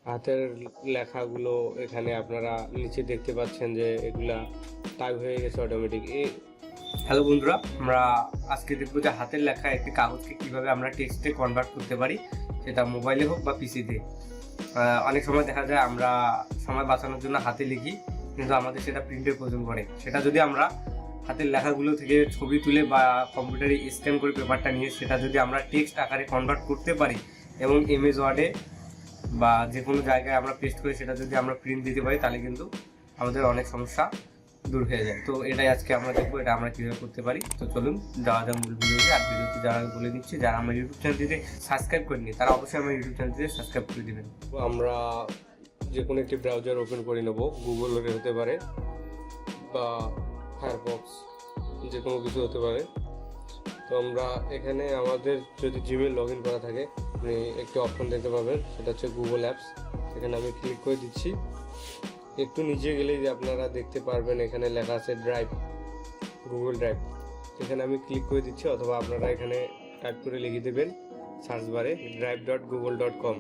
হাতের লেখাগুলো এখানে আপনারা নিচে দেখতে পাচ্ছেন যে এগুলা টাইপ হয়ে গেছে অটোমেটিক। হ্যালো বন্ধুরা, আমরা আজকে দেখবো যে হাতের লেখা একটি কাগজকে কিভাবে আমরা টেক্সটে কনভার্ট করতে পারি, সেটা মোবাইলে হোক বা পিসিতে। অনেক সময় দেখা যায় আমরা সময় বাঁচানোর জন্য হাতে লিখি, কিন্তু আমাদের সেটা প্রিন্টের প্রয়োজন পড়ে। সেটা যদি আমরা হাতের লেখাগুলো থেকে ছবি তুলে বা কম্পিউটারে স্ক্যান করে পেপারটা নিয়ে সেটা যদি আমরা টেক্সট আকারে কনভার্ট করতে পারি এবং এমএস ওয়ার্ডে বা যে কোনো জায়গায় আমরা পেস্ট করে সেটা যদি আমরা প্রিন্ট দিতে পারি, তাহলে কিন্তু আমাদের অনেক সমস্যা দূর হয়ে যায়। তো এটাই আজকে আমরা দেখবো এটা আমরা কীভাবে করতে পারি। তো চলুন যাওয়া যাক মূল ভিডিওতে। আর ভিডিওতে যারা বলে দিচ্ছি, যারা আমার ইউটিউব চ্যানেলটিতে সাবস্ক্রাইব করেনি তারা অবশ্যই আমার ইউটিউব চ্যানেলটিতে সাবস্ক্রাইব করে দেবেন। আমরা যে কোনো একটি ব্রাউজার ওপেন করে নেব, গুগলের হতে পারে বা ফায়ারফক্স, যে কোনো কিছু হতে পারে। তো আমরা এখানে আমাদের যদি জিমেল লগ ইন করা থাকে, আপনি একটি অপশন দেখতে পাবেন, সেটা হচ্ছে গুগল অ্যাপস। এখানে আমি ক্লিক করে দিচ্ছি। একটু নিচে গেলেই যে আপনারা দেখতে পারবেন এখানে লেখা আছে ড্রাইভ, গুগল ড্রাইভ। এখানে আমি ক্লিক করে দিচ্ছি, অথবা আপনারা এখানে টাইপ করে লিখে দেবেন সার্চ বারে drive.google.com।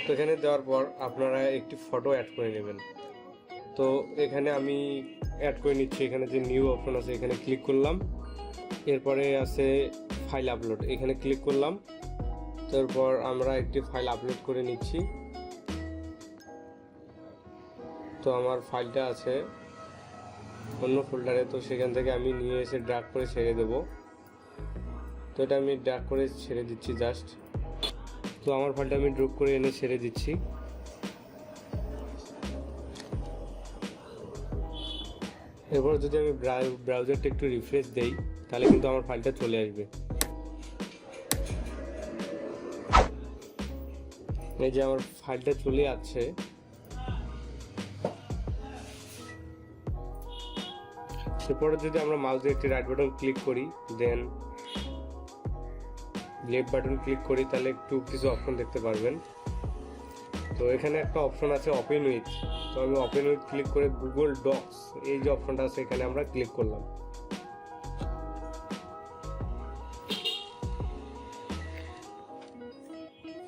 তো এখানে দেওয়ার পর আপনারা একটি ফটো অ্যাড করে নেবেন। তো এখানে আমি অ্যাড করে নিচ্ছি। এখানে যে নিউ অপশন আছে এখানে ক্লিক করলাম, এরপরে আছে ফাইল আপলোড, এখানে ক্লিক করলাম। তারপর আমরা একটি ফাইল আপলোড করে নিচ্ছি। তো আমার ফাইলটা আছে অন্য ফোল্ডারে, তো সেখান থেকে আমি নিয়ে এসে ড্র্যাগ করে ছেড়ে দেব। তো এটা আমি ড্র্যাগ করে ছেড়ে দিচ্ছি জাস্ট। তো আমার ফাইলটা আমি ড্রপ করে এনে ছেড়ে দিচ্ছি। এরপর যদি আমি ব্রাউজারটা একটু রিফ্রেশ দেই, তাহলে কিন্তু আমার ফাইলটা চলে আসবে। এই যে আমার ফাইলটা চলে আসছে। এরপরে যদি আমরা মাউসে একটি রাইট বাটন ক্লিক করি, দেন লেফট বাটন ক্লিক করি, তাহলে একটু কিছু অপশন দেখতে পারবেন। তো এখানে একটা অপশন আছে ওপেন উইথ। তো আমি ওপেন উইথ ক্লিক করে গুগল ডক্স, এই যে অপশনটা আছে এখানে আমরা ক্লিক করলাম।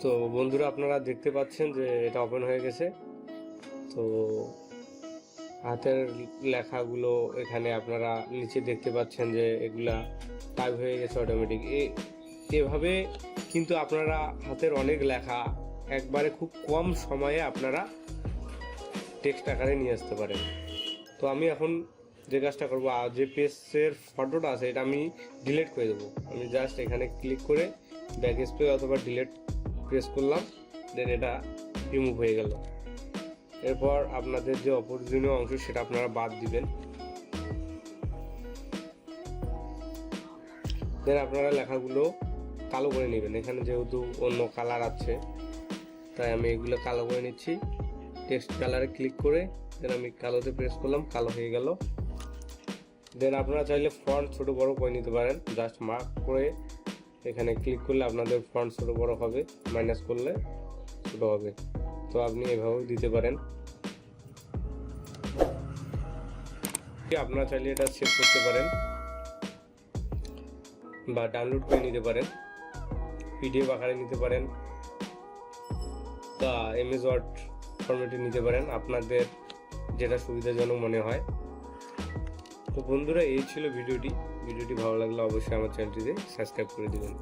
তো বন্ধুরা, আপনারা দেখতে পাচ্ছেন যে এটা ওপেন হয়ে গেছে। তো হাতের লেখাগুলো এখানে আপনারা নিচে দেখতে পাচ্ছেন যে এগুলা টাইপ হয়ে গেছে অটোমেটিক। এভাবে কিন্তু আপনারা হাতের অনেক লেখা একবারে খুব কম সময়ে আপনারা টেক্সট আকারে নিয়ে আসতে পারেন। তো আমি এখন যে কাজটা করবো, যে পেজের ফটোটা আছে এটা আমি ডিলিট করে দেবো। আমি জাস্ট এখানে ক্লিক করে ব্যাক স্পেস অথবা ডিলিট প্রেস করলাম, দেন এটা রিমুভ হয়ে গেল। এরপর আপনাদের যে অপ্রয়োজনীয় অংশ সেটা আপনারা বাদ দিবেন। দেন আপনারা লেখাগুলো কালো করে নেবেন। এখানে যেহেতু অন্য কালার আছে, তাই আমি এগুলো কালো করে নিচ্ছি। টেক্সট কালারে ক্লিক করে দেন আমি কালোতে প্রেস করলাম, কালো হয়ে গেল। দেন আপনারা চাইলে ফন্ট ছোট বড় করে নিতে পারেন। জাস্ট মার্ক করে এখানে ক্লিক করলে আপনাদের ফন্ট ছোট বড় হবে, মাইনাস করলে ছোট হবে। তো আপনি এভাবেও দিতে পারেন। আপনারা চাইলে এটা সেভ করতে পারেন বা ডাউনলোড করে নিতে পারেন, পিডিএফ আকারে নিতে পারেন বা এমএস ওয়ার্ড ফরম্যাটে নিতে পারেন, আপনাদের যেটা সুবিধাজনক মনে হয়। তো বন্ধুরা, এই ছিল ভিডিওটি ভালো লাগলে অবশ্যই আমার চ্যানেলটিতে সাবস্ক্রাইব করে দেবেন।